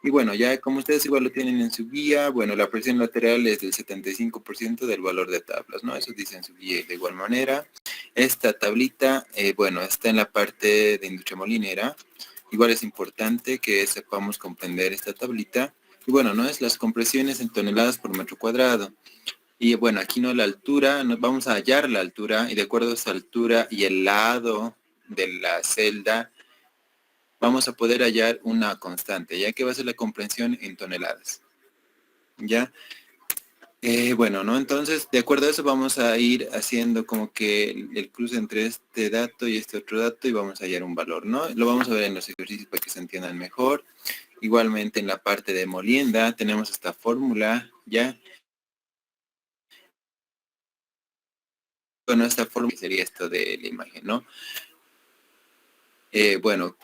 Y bueno, ya como ustedes igual lo tienen en su guía, bueno, la presión lateral es del 75% del valor de tablas, ¿no? Eso dice en su guía. De igual manera, esta tablita, bueno, está en la parte de industria molinera. Igual es importante que sepamos comprender esta tablita. Y bueno, no es las compresiones en toneladas por metro cuadrado. Y bueno, aquí no la altura, nos vamos a hallar la altura y de acuerdo a esa altura y el lado de la celda, vamos a poder hallar una constante, ya que va a ser la comprensión en toneladas. ¿Ya? Bueno, ¿no? Entonces, de acuerdo a eso vamos a ir haciendo como que el cruce entre este dato y este otro dato y vamos a hallar un valor, ¿no? Lo vamos a ver en los ejercicios para que se entiendan mejor. Igualmente en la parte de molienda tenemos esta fórmula, ¿ya? Bueno, esta fórmula sería esto de la imagen, ¿no? Bueno,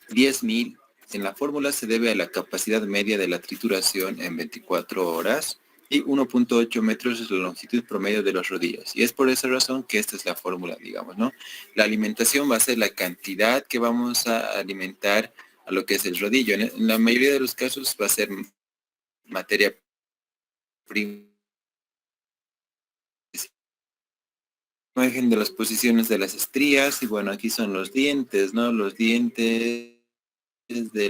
10.000 en la fórmula se debe a la capacidad media de la trituración en 24 horas y 1.8 metros es la longitud promedio de los rodillos. Y es por esa razón que esta es la fórmula, digamos, ¿no? La alimentación va a ser la cantidad que vamos a alimentar a lo que es el rodillo. En la mayoría de los casos va a ser materia prima. Imagen de las posiciones de las estrías y bueno, aquí son los dientes, ¿no? Los dientes de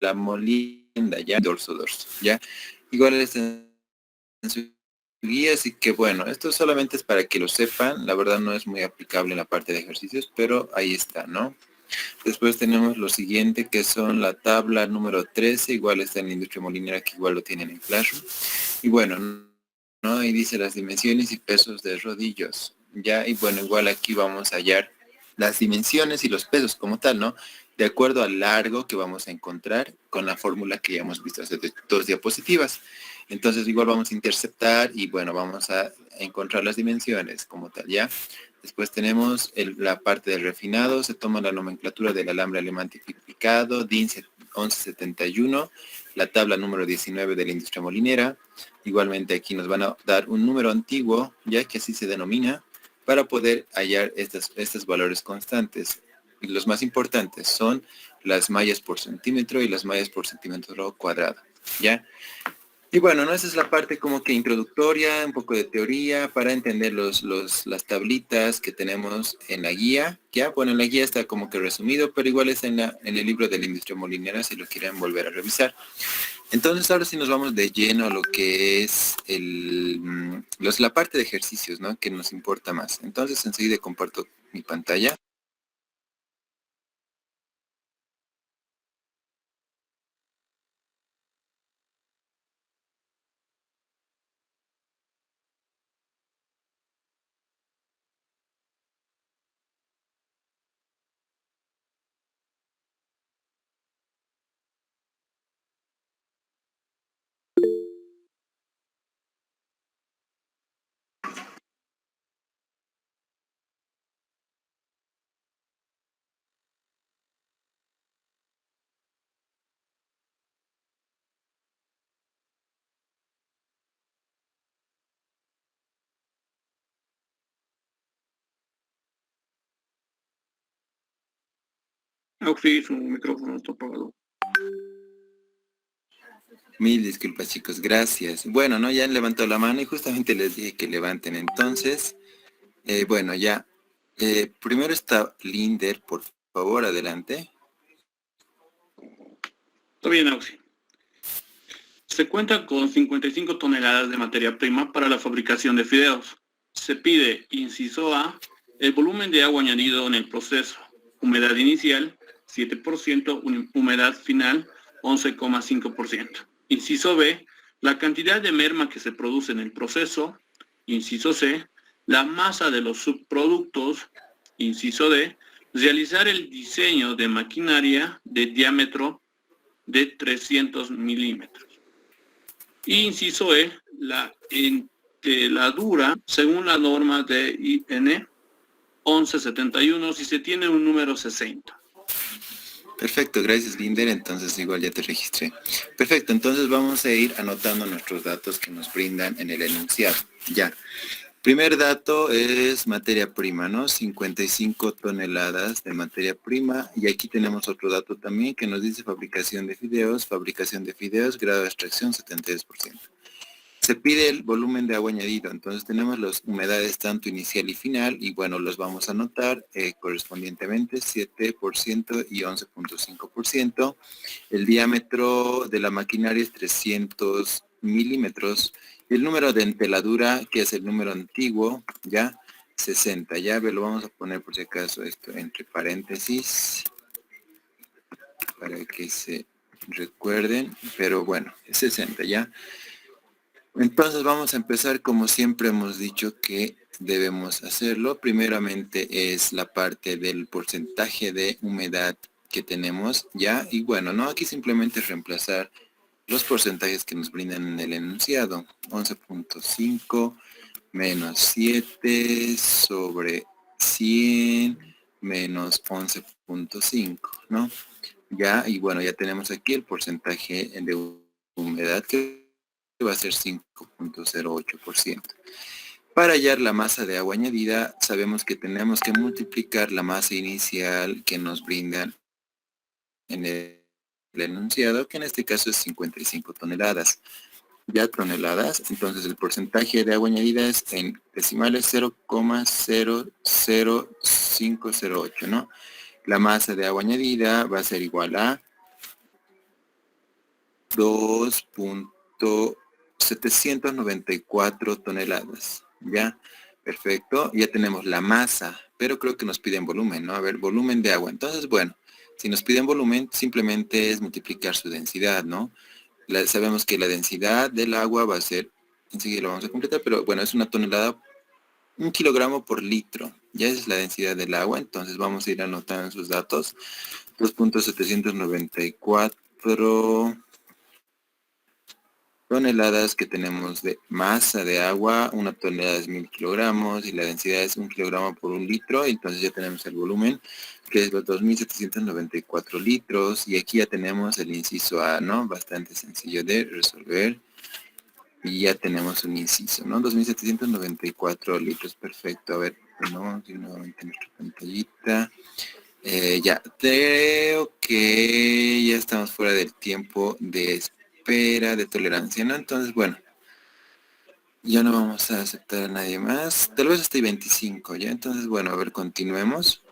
la molienda, ya, dorso, ya. Igual está en su guía, así que bueno, esto solamente es para que lo sepan, la verdad no es muy aplicable en la parte de ejercicios, pero ahí está, ¿no? Después tenemos lo siguiente, que son la tabla número 13, igual está en la industria molinera, que igual lo tienen en Classroom. Y bueno, ¿no? Ahí dice las dimensiones y pesos de rodillos, ¿ya? Y bueno, igual aquí vamos a hallar las dimensiones y los pesos como tal, ¿no? De acuerdo al largo que vamos a encontrar con la fórmula que ya hemos visto hace 2 diapositivas. Entonces igual vamos a interceptar y bueno, vamos a encontrar las dimensiones como tal, ¿ya? Después tenemos la parte del refinado, se toma la nomenclatura del alambre alemán tipificado, DIN 1171, la tabla número 19 de la industria molinera. Igualmente aquí nos van a dar un número antiguo, ya que así se denomina, para poder hallar estos valores constantes. Y los más importantes son las mallas por centímetro y las mallas por centímetro cuadrado, ¿ya? Y bueno, ¿no? Esa es la parte como que introductoria, un poco de teoría para entender las tablitas que tenemos en la guía. Ya, bueno, en la guía está como que resumido, pero igual está en el libro de la industria molinera si lo quieren volver a revisar. Entonces ahora sí nos vamos de lleno a lo que es la parte de ejercicios, ¿no? Que nos importa más. Entonces enseguida comparto mi pantalla. Auxi, su micrófono está apagado. Mil disculpas, chicos, gracias. Bueno, ¿no? Ya han levantado la mano y justamente les dije que levanten. Entonces, bueno, ya. Primero está Linder, por favor, adelante. Está bien, Auxi. Se cuenta con 55 toneladas de materia prima para la fabricación de fideos. Se pide, inciso A, el volumen de agua añadido en el proceso. Humedad inicial, 7%, humedad final, 11,5%. Inciso B, la cantidad de merma que se produce en el proceso. Inciso C, la masa de los subproductos. Inciso D, realizar el diseño de maquinaria de diámetro de 300 milímetros. Inciso E, la enteladura según la norma de IN 1171 si se tiene un número 60. Perfecto, gracias Linder, entonces igual ya te registré. Perfecto, entonces vamos a ir anotando nuestros datos que nos brindan en el enunciado. Ya. Primer dato es materia prima, ¿no? 55 toneladas de materia prima. Y aquí tenemos otro dato también que nos dice fabricación de fideos, grado de extracción 72%. Se pide el volumen de agua añadido, entonces tenemos las humedades tanto inicial y final, y bueno, los vamos a anotar correspondientemente, 7% y 11.5%. El diámetro de la maquinaria es 300 milímetros. Y el número de enteladura, que es el número antiguo, ya, 60. Ya lo vamos a poner por si acaso esto entre paréntesis, para que se recuerden, pero bueno, es 60 ya. Entonces vamos a empezar como siempre hemos dicho que debemos hacerlo. Primeramente es la parte del porcentaje de humedad que tenemos ya. Y bueno, no, aquí simplemente es reemplazar los porcentajes que nos brindan en el enunciado. 11.5 menos 7 sobre 100 menos 11.5, ¿no? Ya, y bueno, ya tenemos aquí el porcentaje de humedad que va a ser 5.08%. Para hallar la masa de agua añadida, sabemos que tenemos que multiplicar la masa inicial que nos brindan en el enunciado, que en este caso es 55 toneladas. Ya toneladas, entonces el porcentaje de agua añadida es en decimales 0,00508, ¿no? La masa de agua añadida va a ser igual a 2.794 toneladas, ¿ya? Perfecto, ya tenemos la masa, pero creo que nos piden volumen, ¿no? A ver, volumen de agua. Entonces, bueno, si nos piden volumen, simplemente es multiplicar su densidad, ¿no? Sabemos que la densidad del agua va a ser, enseguida lo vamos a completar, pero bueno, es una tonelada, 1 kilogramo por litro. Ya es la densidad del agua, entonces vamos a ir anotando sus datos. 2.794 toneladas que tenemos de masa de agua, una tonelada es 1000 kilogramos y la densidad es 1 kilogramo por 1 litro, entonces ya tenemos el volumen que es los 2.794 litros y aquí ya tenemos el inciso A, ¿no? Bastante sencillo de resolver y ya tenemos un inciso, ¿no? 2.794 litros, perfecto. A ver, vamos nuevamente nuestra pantallita. Ya, creo que ya estamos fuera del tiempo de espera de tolerancia, ¿no? Entonces, bueno, ya no vamos a aceptar a nadie más. Tal vez estoy 25, ¿ya? Entonces, bueno, a ver, continuemos.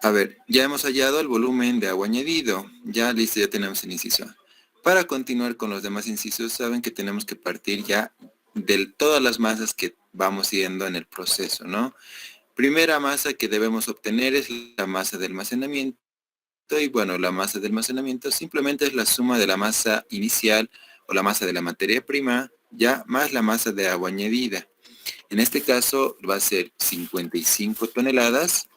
A ver, ya hemos hallado el volumen de agua añadido. Ya listo, ya tenemos el inciso A. Para continuar con los demás incisos, saben que tenemos que partir ya de todas las masas que vamos yendo en el proceso, ¿no? Primera masa que debemos obtener es la masa de almacenamiento. Y bueno, la masa de almacenamiento simplemente es la suma de la masa inicial o la masa de la materia prima, ya más la masa de agua añadida. En este caso va a ser 55 toneladas,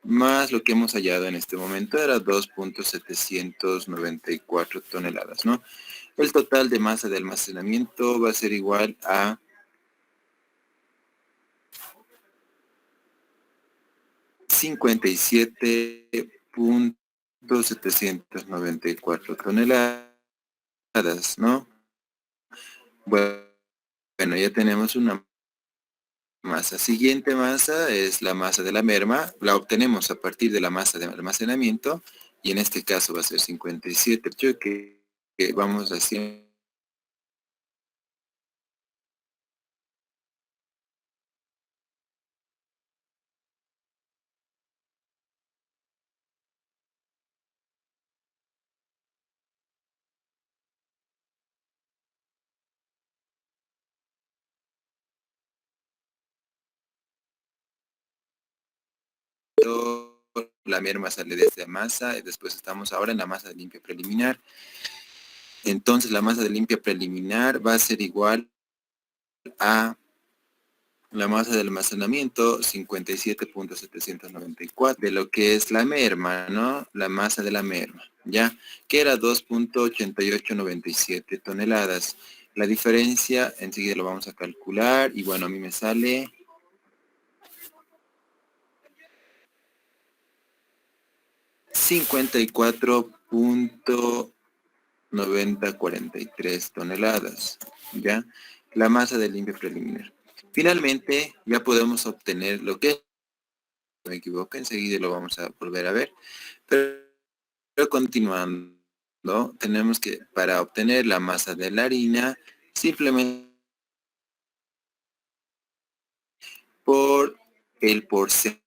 más lo que hemos hallado en este momento era 2.794 toneladas, ¿no? El total de masa de almacenamiento va a ser igual a 57.794 toneladas, ¿no? Bueno, ya tenemos una masa. Siguiente masa es la masa de la merma. La obtenemos a partir de la masa de almacenamiento y en este caso va a ser 57. Que vamos haciendo la merma sale desde la masa y después estamos ahora en la masa de limpia preliminar. Entonces la masa de limpia preliminar va a ser igual a la masa de almacenamiento 57.794 de lo que es la merma, ¿no? La masa de la merma, ¿ya? Que era 2.8897 toneladas. La diferencia, enseguida lo vamos a calcular y bueno, a mí me sale 54.9043 toneladas, ¿ya? La masa de limpia preliminar. Finalmente, ya podemos obtener lo que, me equivoco, enseguida lo vamos a volver a ver, pero continuando, tenemos que, para obtener la masa de la harina, simplemente por el porcentaje,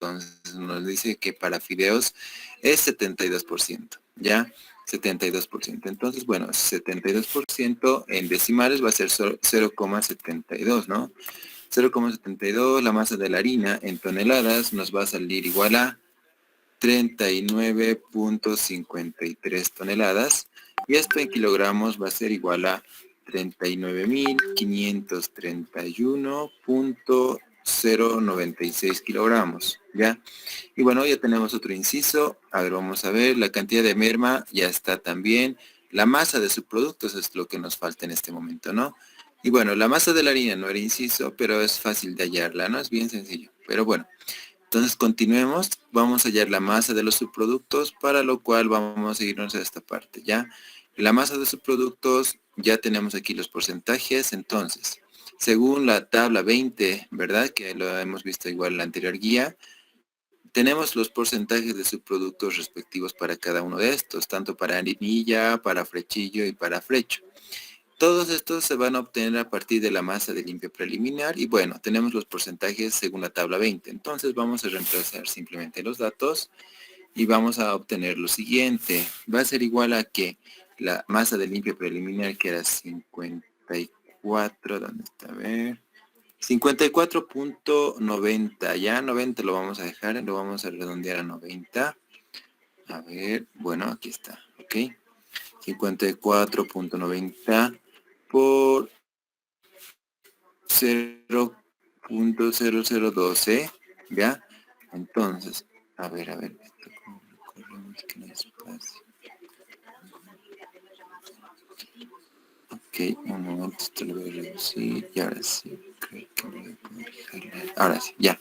entonces nos dice que para fideos es 72%, ¿ya? 72%. Entonces, bueno, 72% en decimales va a ser 0,72, ¿no? 0,72, la masa de la harina en toneladas nos va a salir igual a 39.53 toneladas, y esto en kilogramos va a ser igual a 39.531.096 kilogramos, ¿ya? Y bueno, ya tenemos otro inciso. A ver, vamos a ver, la cantidad de merma ya está también. La masa de subproductos es lo que nos falta en este momento, ¿no? Y bueno, la masa de la harina no era inciso, pero es fácil de hallarla, ¿no? Es bien sencillo. Pero bueno, entonces continuemos. Vamos a hallar la masa de los subproductos, para lo cual vamos a irnos a esta parte, ¿ya? La masa de subproductos, ya tenemos aquí los porcentajes. Entonces, según la tabla 20, ¿verdad? Que lo hemos visto igual en la anterior guía, tenemos los porcentajes de subproductos respectivos para cada uno de estos, tanto para harinilla, para frechillo y para frecho. Todos estos se van a obtener a partir de la masa de limpia preliminar, y bueno, tenemos los porcentajes según la tabla 20. Entonces vamos a reemplazar simplemente los datos y vamos a obtener lo siguiente. Va a ser igual a que la masa de limpia preliminar, que era 54, ¿dónde está? A ver. 54.90, ya 90 lo vamos a dejar, lo vamos a redondear a 90. A ver, bueno, aquí está, ok. 54.90 por 0.0012, ¿ya? Entonces, a ver, esto como lo corremos, que no hay espacio. Ok, un momento, esto lo voy a reducir, y ahora sí, creo que voy a poder jalar. Ahora sí, ya.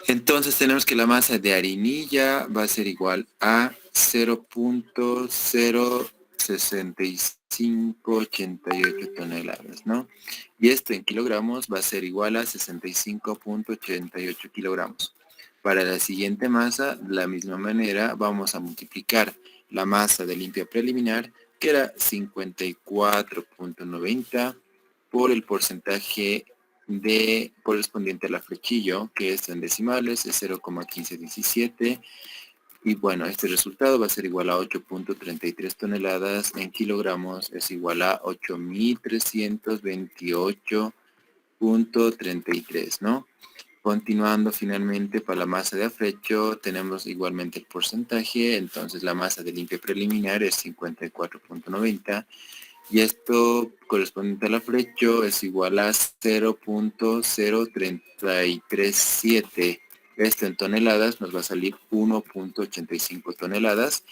Entonces tenemos que la masa de harinilla va a ser igual a 0.06588 toneladas, ¿no? Y esto en kilogramos va a ser igual a 65.88 kilogramos. Para la siguiente masa, de la misma manera, vamos a multiplicar la masa de limpia preliminar, que era 54.90, por el porcentaje de correspondiente a la flechillo, que es en decimales, es 0,1517. Y bueno, este resultado va a ser igual a 8.33 toneladas. En kilogramos es igual a 8.328.33, ¿no? Continuando finalmente para la masa de afrecho, tenemos igualmente el porcentaje. Entonces la masa de limpia preliminar es 54.90. Y esto correspondiente al afrecho es igual a 0.0337. Esto en toneladas nos va a salir 1.85 toneladas.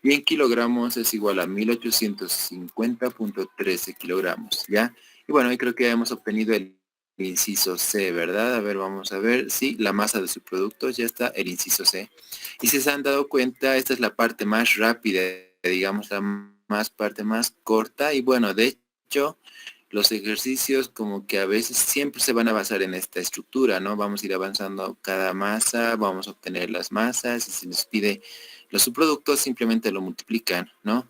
Y en kilogramos es igual a 1850.13 kilogramos, ¿ya? Y bueno, ahí creo que hemos obtenido el inciso C, ¿verdad? A ver, vamos a ver. Sí, la masa de subproductos, ya está el inciso C. Y si se han dado cuenta, esta es la parte más rápida, digamos, la parte más corta. Y bueno, de hecho, los ejercicios como que a veces siempre se van a basar en esta estructura, ¿no? Vamos a ir avanzando cada masa, vamos a obtener las masas, y si nos pide los subproductos, simplemente lo multiplican, ¿no?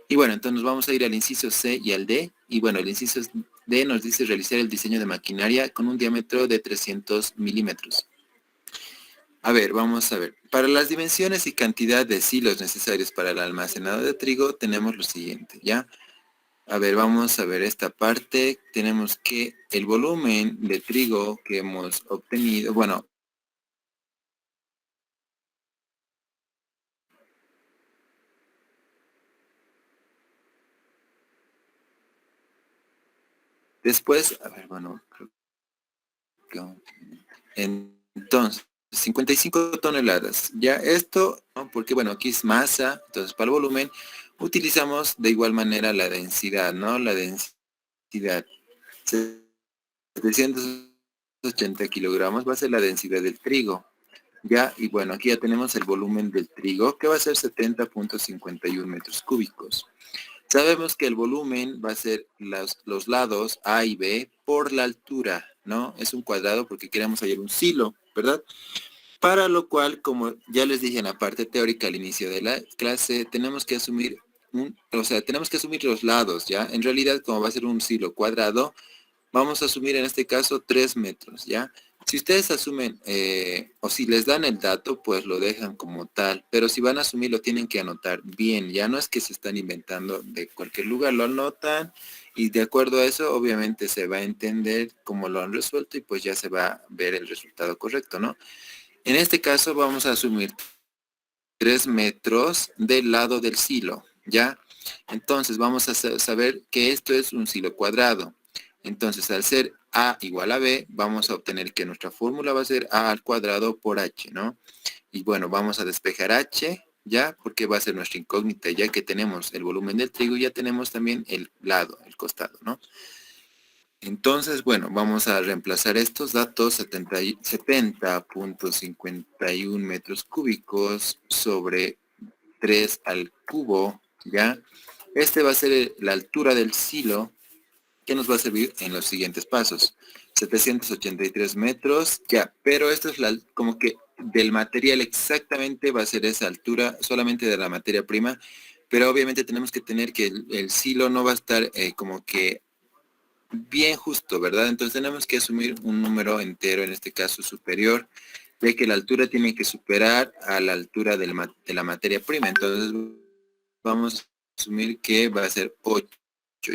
Y bueno, entonces nos vamos a ir al inciso C y al D. Y bueno, el inciso D nos dice realizar el diseño de maquinaria con un diámetro de 300 milímetros. A ver, vamos a ver. Para las dimensiones y cantidad de silos necesarios para el almacenado de trigo, tenemos lo siguiente, ¿ya? A ver, vamos a ver esta parte. Tenemos que el volumen de trigo que hemos obtenido, bueno, después, a ver, bueno, creo que entonces, 55 toneladas. Ya esto, ¿no? Porque bueno, aquí es masa, entonces para el volumen utilizamos de igual manera la densidad, ¿no? La densidad. 780 kilogramos va a ser la densidad del trigo. Ya, y bueno, aquí ya tenemos el volumen del trigo, que va a ser 70.51 metros cúbicos. Sabemos que el volumen va a ser los lados A y B por la altura, ¿no? Es un cuadrado porque queremos hallar un silo, ¿verdad? Para lo cual, como ya les dije en la parte teórica al inicio de la clase, tenemos que asumir tenemos que asumir los lados, ¿ya? En realidad, como va a ser un silo cuadrado, vamos a asumir en este caso 3 metros, ¿ya? Si ustedes asumen, o si les dan el dato, pues lo dejan como tal, pero si van a asumir lo tienen que anotar bien, ya no es que se están inventando de cualquier lugar, lo anotan y de acuerdo a eso obviamente se va a entender cómo lo han resuelto y pues ya se va a ver el resultado correcto, ¿no? En este caso vamos a asumir 3 metros del lado del silo, ¿ya? Entonces vamos a saber que esto es un silo cuadrado. Entonces al ser A igual a B, vamos a obtener que nuestra fórmula va a ser A al cuadrado por H, ¿no? Y bueno, vamos a despejar H, ¿ya? Porque va a ser nuestra incógnita, ya que tenemos el volumen del trigo, ya tenemos también el lado, el costado, ¿no? Entonces, bueno, vamos a reemplazar estos datos, 70.51 metros cúbicos sobre 3 al cubo, ¿ya? Este va a ser la altura del silo que nos va a servir en los siguientes pasos. 783 metros, ya, pero esto es como que del material exactamente va a ser esa altura, solamente de la materia prima, pero obviamente tenemos que tener que el silo no va a estar como que bien justo, ¿verdad? Entonces tenemos que asumir un número entero, en este caso superior, ya que la altura tiene que superar a la altura de la materia prima. Entonces vamos a asumir que va a ser 8,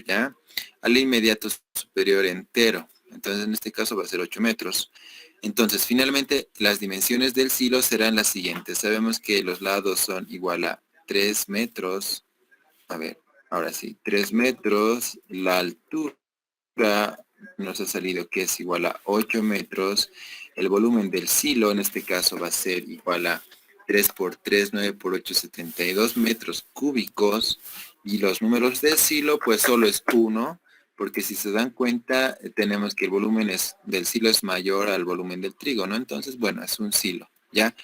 ¿ya? Al inmediato superior entero. Entonces en este caso va a ser 8 metros. Entonces finalmente las dimensiones del silo serán las siguientes. Sabemos que los lados son igual a 3 metros. A ver, ahora sí, 3 metros. La altura nos ha salido que es igual a 8 metros. El volumen del silo en este caso va a ser igual a 3 por 3, 9 por 8, 72 metros cúbicos. Y los números del silo pues solo es 1, porque si se dan cuenta tenemos que el volumen del silo es mayor al volumen del trigo, ¿no? Entonces, bueno, es un silo, ¿ya?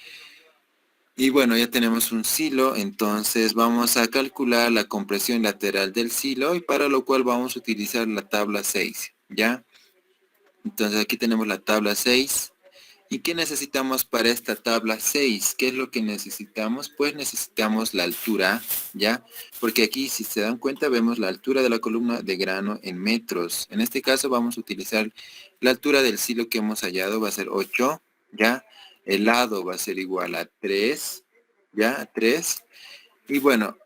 Y bueno, ya tenemos un silo, entonces vamos a calcular la compresión lateral del silo y para lo cual vamos a utilizar la tabla 6, ¿ya? Entonces aquí tenemos la tabla 6. ¿Y qué necesitamos para esta tabla 6? ¿Qué es lo que necesitamos? Pues necesitamos la altura, ¿ya? Porque aquí, si se dan cuenta, vemos la altura de la columna de grano en metros. En este caso vamos a utilizar la altura del silo que hemos hallado, va a ser 8, ¿ya? El lado va a ser igual a 3, ¿ya? 3. Y bueno,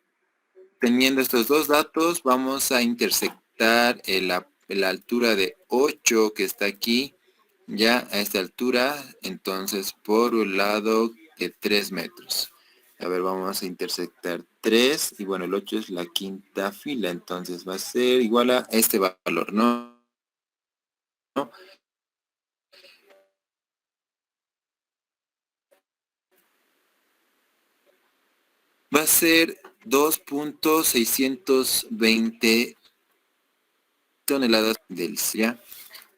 teniendo estos dos datos, vamos a intersectar la altura de 8 que está aquí, ya a esta altura, entonces por un lado de 3 metros. A ver, vamos a intersectar 3 y bueno, el 8 es la quinta fila, entonces va a ser igual a este valor, ¿no? Va a ser 2.620 toneladas del ¿ya?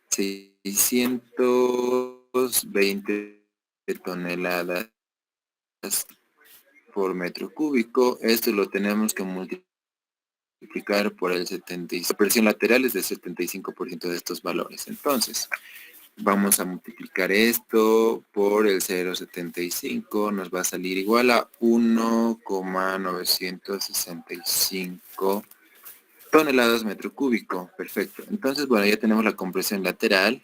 620 toneladas por metro cúbico. Esto lo tenemos que multiplicar por el 75%. La presión lateral es del 75% de estos valores. Entonces, vamos a multiplicar esto por el 0,75. Nos va a salir igual a 1,965 toneladas metro cúbico. Perfecto. Entonces, bueno, ya tenemos la compresión lateral.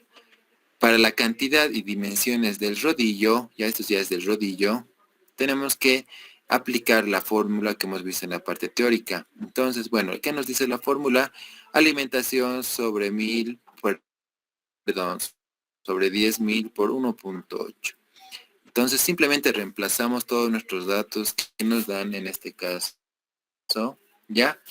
Para la cantidad y dimensiones del rodillo, ya esto ya es del rodillo, tenemos que aplicar la fórmula que hemos visto en la parte teórica. Entonces, bueno, ¿qué nos dice la fórmula? Alimentación sobre 1000, perdón, sobre 10.000 por 1.8. Entonces, simplemente reemplazamos todos nuestros datos que nos dan en este caso, ¿ya?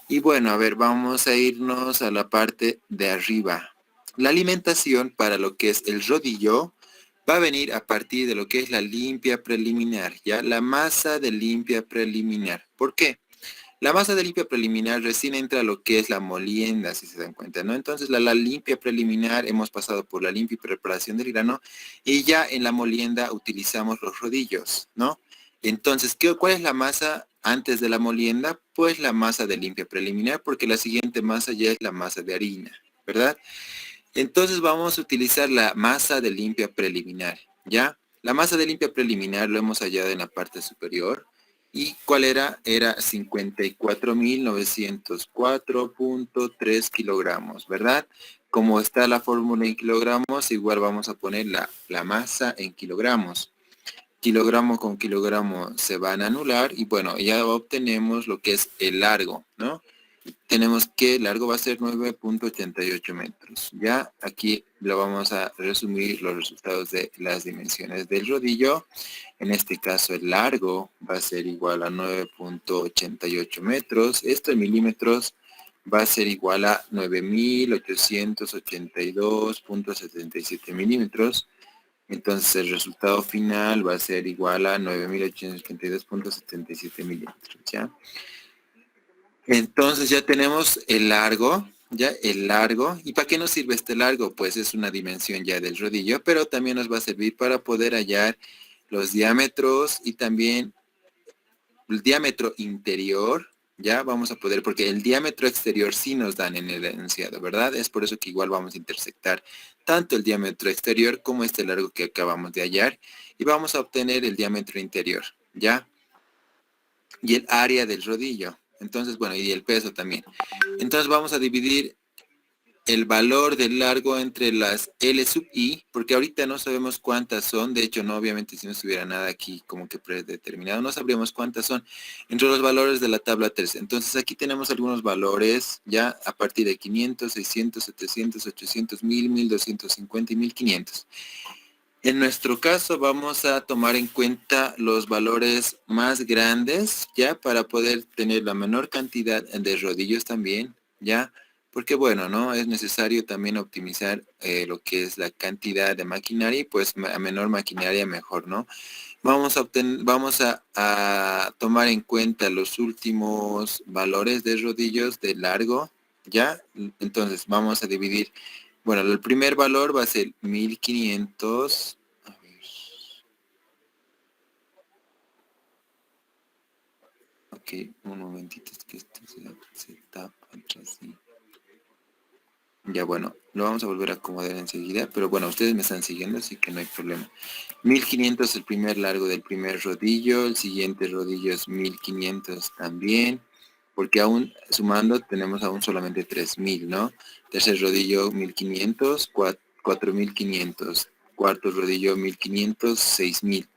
Y bueno, a ver, vamos a irnos a la parte de arriba. La alimentación para lo que es el rodillo va a venir a partir de lo que es la limpia preliminar, ¿ya? La masa de limpia preliminar. ¿Por qué? La masa de limpia preliminar recién entra a lo que es la molienda, si se dan cuenta, ¿no? Entonces, la limpia preliminar, hemos pasado por la limpia y preparación del grano, y ya en la molienda utilizamos los rodillos, ¿no? Entonces, ¿cuál es la masa antes de la molienda, pues la masa de limpia preliminar, porque la siguiente masa ya es la masa de harina, ¿verdad? Entonces vamos a utilizar la masa de limpia preliminar, ¿ya? La masa de limpia preliminar lo hemos hallado en la parte superior. ¿Y cuál era? Era 54.904.3 kilogramos, ¿verdad? Como está la fórmula en kilogramos, igual vamos a poner la masa en kilogramos. Kilogramo con kilogramo se van a anular y bueno, ya obtenemos lo que es el largo, ¿no? Tenemos que el largo va a ser 9.88 metros. Ya aquí lo vamos a resumir los resultados de las dimensiones del rodillo. En este caso el largo va a ser igual a 9.88 metros. Esto en milímetros va a ser igual a 9.882.77 milímetros. Entonces el resultado final va a ser igual a 9.882.77 milímetros, ¿ya? Entonces ya tenemos el largo, ya el largo. ¿Y para qué nos sirve este largo? Pues es una dimensión ya del rodillo, pero también nos va a servir para poder hallar los diámetros y también el diámetro interior. Ya vamos a poder, porque el diámetro exterior sí nos dan en el enunciado, ¿verdad? Es por eso que igual vamos a intersectar tanto el diámetro exterior como este largo que acabamos de hallar y vamos a obtener el diámetro interior, ¿ya? Y el área del rodillo. Entonces, bueno, y el peso también. Entonces vamos a dividir el valor del largo entre las L sub I, porque ahorita no sabemos cuántas son. De hecho, no, obviamente, si no estuviera nada aquí como que predeterminado, no sabríamos cuántas son entre los valores de la tabla 3. Entonces aquí tenemos algunos valores ya a partir de 500, 600, 700, 800, 1000, 1250 y 1500. En nuestro caso vamos a tomar en cuenta los valores más grandes, ¿ya? Para poder tener la menor cantidad de rodillos también, ¿ya? Porque bueno, ¿no? Es necesario también optimizar lo que es la cantidad de maquinaria y pues a menor maquinaria mejor, ¿no? Vamos a tomar en cuenta los últimos valores de rodillos de largo, ¿ya? Entonces vamos a dividir. Bueno, el primer valor va a ser 1500. A ver. Ok, un momentito, es que esto se tapa así. Ya bueno, lo vamos a volver a acomodar enseguida, pero bueno, ustedes me están siguiendo, así que no hay problema. 1500 el primer largo del primer rodillo, el siguiente rodillo es 1500 también, porque aún sumando tenemos aún solamente 3000, ¿no? Tercer rodillo 1500, 4500, cuarto rodillo 1500, 6000.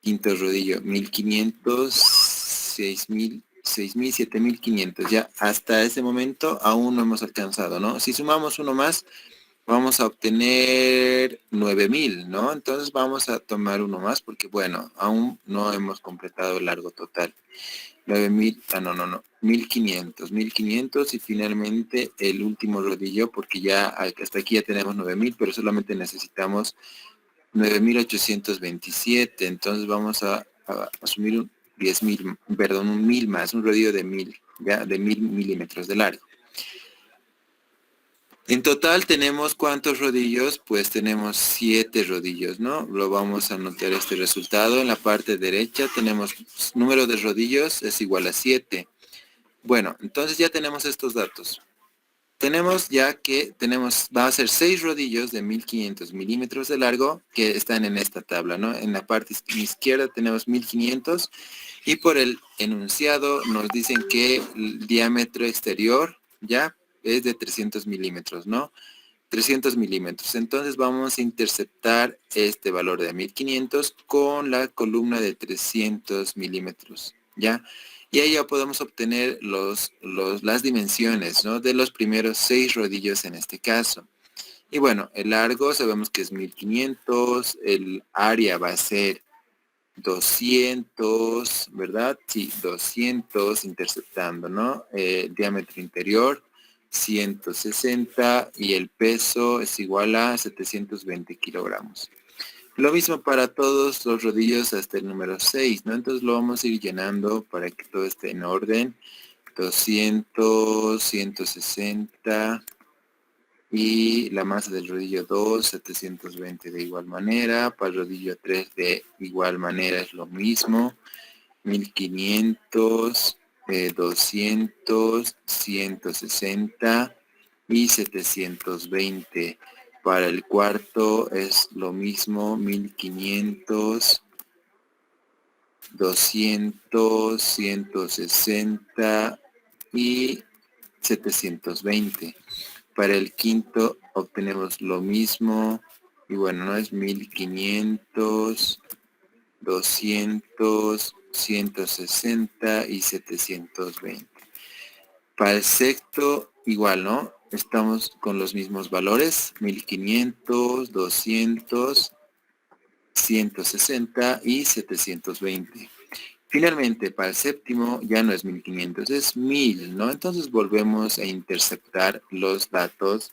Quinto rodillo 1500, 6000, 6000, 7500. Ya hasta ese momento aún no hemos alcanzado, ¿no? Si sumamos uno más, vamos a obtener 9000, ¿no? Entonces vamos a tomar uno más porque, bueno, aún no hemos completado el largo total. 9000, no, 1500 y finalmente el último rodillo porque ya hasta aquí ya tenemos 9000, pero solamente necesitamos 9827. Entonces vamos a asumir un 10.000, perdón, un 1000 más, un rodillo de 1000, ya, de 1000 milímetros de largo. En total tenemos ¿cuántos rodillos? Pues tenemos 7 rodillos, ¿no? Lo vamos a anotar este resultado. En la parte derecha tenemos número de rodillos es igual a 7. Bueno, entonces ya tenemos estos datos. Tenemos ya que va a ser 6 rodillos de 1500 milímetros de largo que están en esta tabla, ¿no? En la parte izquierda tenemos 1500 y por el enunciado nos dicen que el diámetro exterior ya es de 300 milímetros, ¿no? 300 milímetros. Entonces vamos a interceptar este valor de 1500 con la columna de 300 milímetros, ¿ya? Y ahí ya podemos obtener las dimensiones, ¿no? De los primeros 6 rodillos en este caso. Y bueno, el largo sabemos que es 1500, el área va a ser 200, ¿verdad? Sí, 200 interceptando, ¿no? El diámetro interior 160 y el peso es igual a 720 kilogramos. Lo mismo para todos los rodillos hasta el número 6, ¿no? Entonces lo vamos a ir llenando para que todo esté en orden. 200, 160 y la masa del rodillo 2, 720 de igual manera. Para el rodillo 3 de igual manera es lo mismo. 1500, 200, 160 y 720. Para el cuarto es lo mismo, 1500, 200, 160 y 720. Para el quinto obtenemos lo mismo y bueno, no es 1500, 200, 160 y 720. Para el sexto igual, ¿no? Estamos con los mismos valores, 1500, 200, 160 y 720. Finalmente, para el séptimo ya no es 1500, es 1000, ¿no? Entonces volvemos a interceptar los datos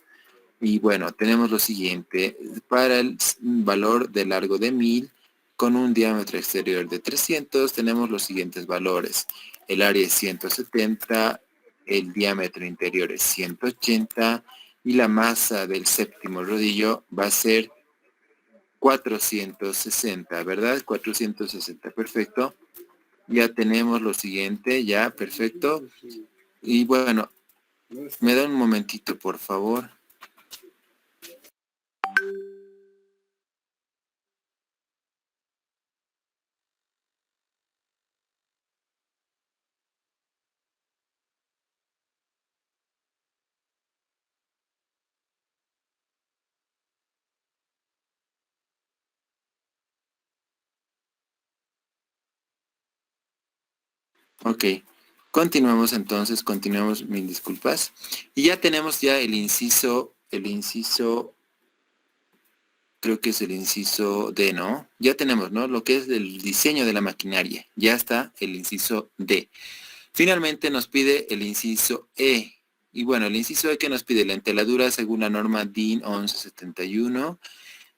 y bueno, tenemos lo siguiente. Para el valor de largo de 1000 con un diámetro exterior de 300 tenemos los siguientes valores. El área es 170, el diámetro interior es 180 y la masa del séptimo rodillo va a ser 460, ¿verdad? 460, perfecto. Ya tenemos lo siguiente, ya, perfecto. Y bueno, me da un momentito, por favor. Ok, continuamos, mil disculpas. Y ya tenemos ya el inciso, creo que es el inciso D, ¿no? Ya tenemos, ¿no? Lo que es el diseño de la maquinaria. Ya está el inciso D. Finalmente nos pide el inciso E. Y bueno, el inciso E que nos pide la enteladura según la norma DIN 1171.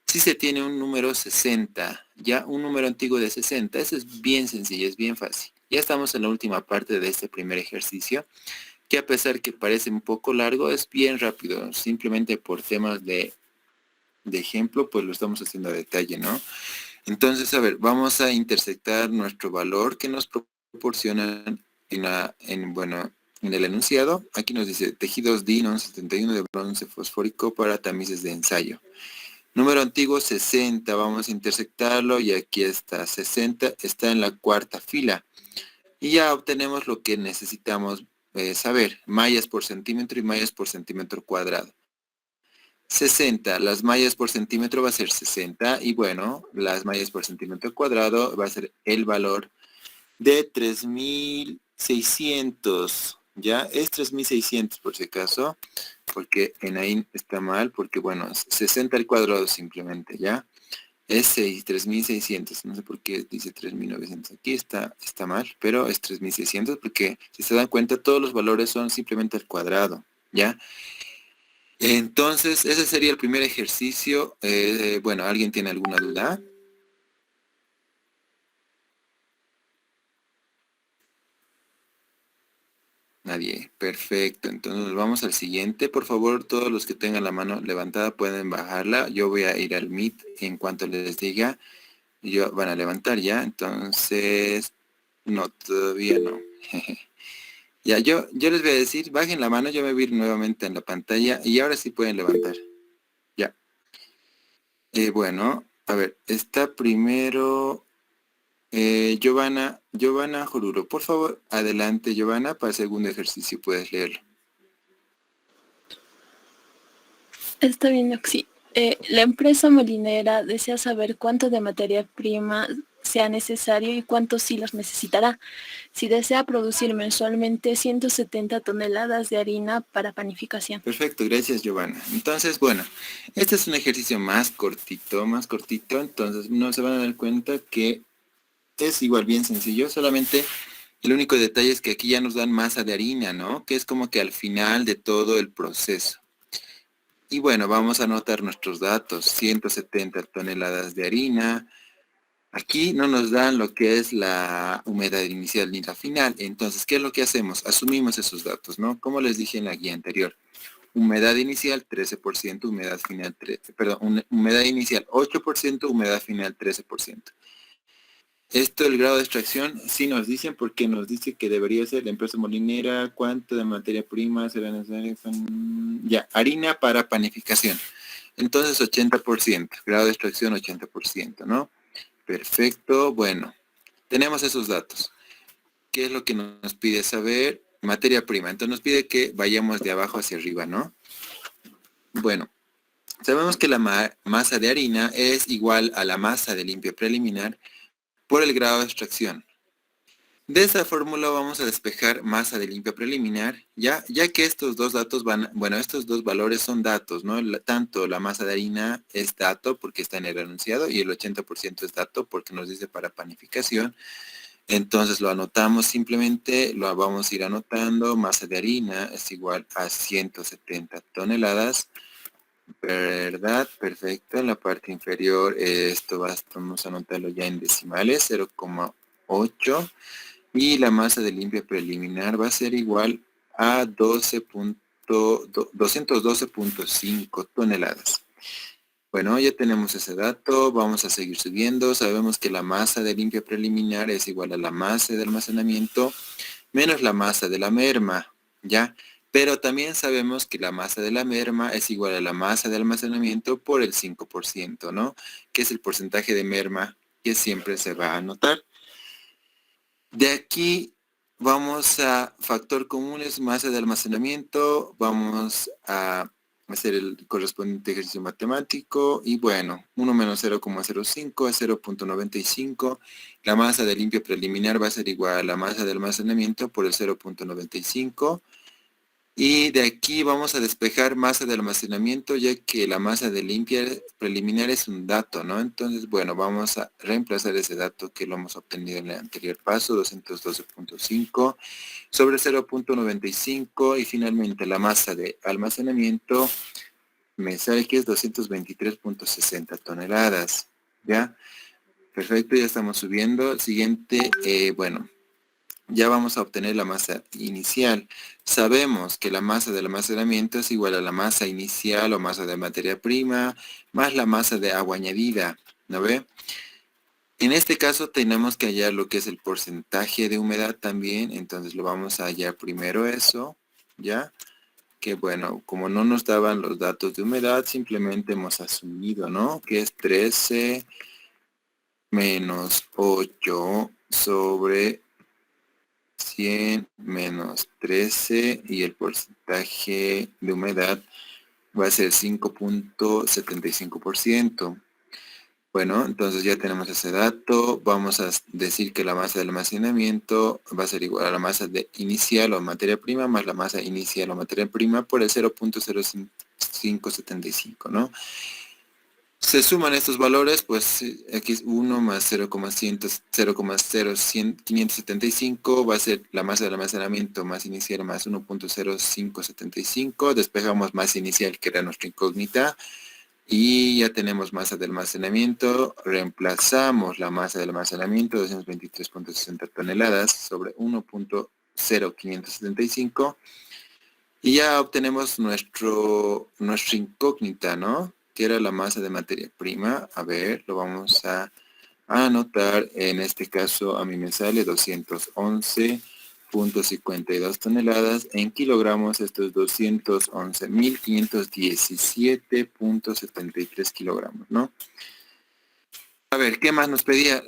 Si se tiene un número 60, ya un número antiguo de 60, eso es bien sencillo, es bien fácil. Ya estamos en la última parte de este primer ejercicio, que a pesar que parece un poco largo, es bien rápido. Simplemente por temas de ejemplo, pues lo estamos haciendo a detalle, ¿no? Entonces, a ver, vamos a intersectar nuestro valor que nos proporcionan en el enunciado. Aquí nos dice tejidos DIN 71 de bronce fosfórico para tamices de ensayo. Número antiguo 60, vamos a intersectarlo y aquí está 60, está en la cuarta fila. Y ya obtenemos lo que necesitamos saber, mallas por centímetro y mallas por centímetro cuadrado. 60, las mallas por centímetro va a ser 60 y bueno, las mallas por centímetro cuadrado va a ser el valor de 3600, ya es 3600 por si acaso, porque en ahí está mal, porque bueno, 60 al cuadrado simplemente, ya. Es 3600, no sé por qué dice 3900, aquí está mal, pero es 3600 porque si se dan cuenta todos los valores son simplemente al cuadrado, ¿ya? Entonces, ese sería el primer ejercicio. Bueno, ¿alguien tiene alguna duda? Nadie. Perfecto. Entonces vamos al siguiente. Por favor, todos los que tengan la mano levantada pueden bajarla. Yo voy a ir al Meet en cuanto les diga. Van a levantar ya. Entonces, no, todavía no. Ya, yo les voy a decir, bajen la mano, yo me voy a ir nuevamente en la pantalla y ahora sí pueden levantar. Ya. Bueno, a ver, está primero Giovanna Joruro. Por favor, adelante, Giovanna, para el segundo ejercicio puedes leerlo. Está bien, Oxy. La empresa molinera desea saber cuánto de materia prima sea necesario y cuántos hilos necesitará. Si desea producir mensualmente 170 toneladas de harina para panificación. Perfecto, gracias, Giovanna. Entonces, bueno, este es un ejercicio más cortito, entonces no se van a dar cuenta que es igual bien sencillo, solamente el único detalle es que aquí ya nos dan masa de harina, ¿no? Que es como que al final de todo el proceso. Y bueno, vamos a anotar nuestros datos, 170 toneladas de harina. Aquí no nos dan lo que es la humedad inicial ni la final. Entonces, ¿qué es lo que hacemos? Asumimos esos datos, ¿no? Como les dije en la guía anterior. Humedad inicial 13%, humedad final 13%, perdón, humedad inicial 8%, humedad final 13%. Esto, el grado de extracción, sí nos dicen, porque nos dice que debería ser la empresa molinera, cuánto de materia prima será necesario. Ya, harina para panificación. Entonces 80%, grado de extracción 80%, ¿no? Perfecto, bueno, tenemos esos datos. ¿Qué es lo que nos pide saber? Materia prima. Entonces nos pide que vayamos de abajo hacia arriba, ¿no? Bueno, sabemos que la masa de harina es igual a la masa de limpio preliminar por el grado de extracción. De esa fórmula vamos a despejar masa de limpio preliminar, ya que estos dos datos estos dos valores son datos, ¿no? Tanto la masa de harina es dato porque está en el enunciado y el 80% es dato porque nos dice para panificación. Entonces lo anotamos simplemente, lo vamos a ir anotando, masa de harina es igual a 170 toneladas, ¿verdad? Perfecto, en la parte inferior vamos a anotarlo ya en decimales, 0,8. Y la masa de limpia preliminar va a ser igual a 212.5 toneladas. Bueno, ya tenemos ese dato, vamos a seguir subiendo. Sabemos que la masa de limpia preliminar es igual a la masa de almacenamiento menos la masa de la merma, ¿ya? Pero también sabemos que la masa de la merma es igual a la masa de almacenamiento por el 5%, ¿no? Que es el porcentaje de merma que siempre se va a anotar. De aquí vamos a factor común es masa de almacenamiento, vamos a hacer el correspondiente ejercicio matemático y bueno, 1 menos 0,05 es 0,95. La masa de limpio preliminar va a ser igual a la masa de almacenamiento por el 0,95. Y de aquí vamos a despejar masa de almacenamiento, ya que la masa de limpia preliminar es un dato, ¿no? Entonces, bueno, vamos a reemplazar ese dato que lo hemos obtenido en el anterior paso, 212.5 sobre 0,95 y finalmente la masa de almacenamiento me sale que es 223.60 toneladas, ¿ya? Perfecto, ya estamos subiendo. Siguiente, bueno, ya vamos a obtener la masa inicial. Sabemos que la masa del almacenamiento es igual a la masa inicial o masa de materia prima más la masa de agua añadida, ¿no ve? En este caso tenemos que hallar lo que es el porcentaje de humedad también, entonces lo vamos a hallar primero eso, ¿ya? Que bueno, como no nos daban los datos de humedad, simplemente hemos asumido, ¿no? Que es 13 menos 8 sobre 100 menos 13 y el porcentaje de humedad va a ser 5.75%. Bueno, entonces ya tenemos ese dato. Vamos a decir que la masa de almacenamiento va a ser igual a la masa de inicial o materia prima más la masa inicial o materia prima por el 0.0575, ¿no? Se suman estos valores, pues aquí es 1 más 0,0575 va a ser la masa de almacenamiento más inicial más 1.0575. Despejamos masa inicial, que era nuestra incógnita, y ya tenemos masa de almacenamiento. Reemplazamos la masa de almacenamiento, 223.60 toneladas sobre 1.0575, y ya obtenemos nuestra incógnita, ¿no? Que era la masa de materia prima. A ver, lo vamos a anotar. En este caso a mí me sale 211.52 toneladas. En kilogramos esto es 211.517.73 kilogramos, ¿no? A ver, ¿qué más nos pedía?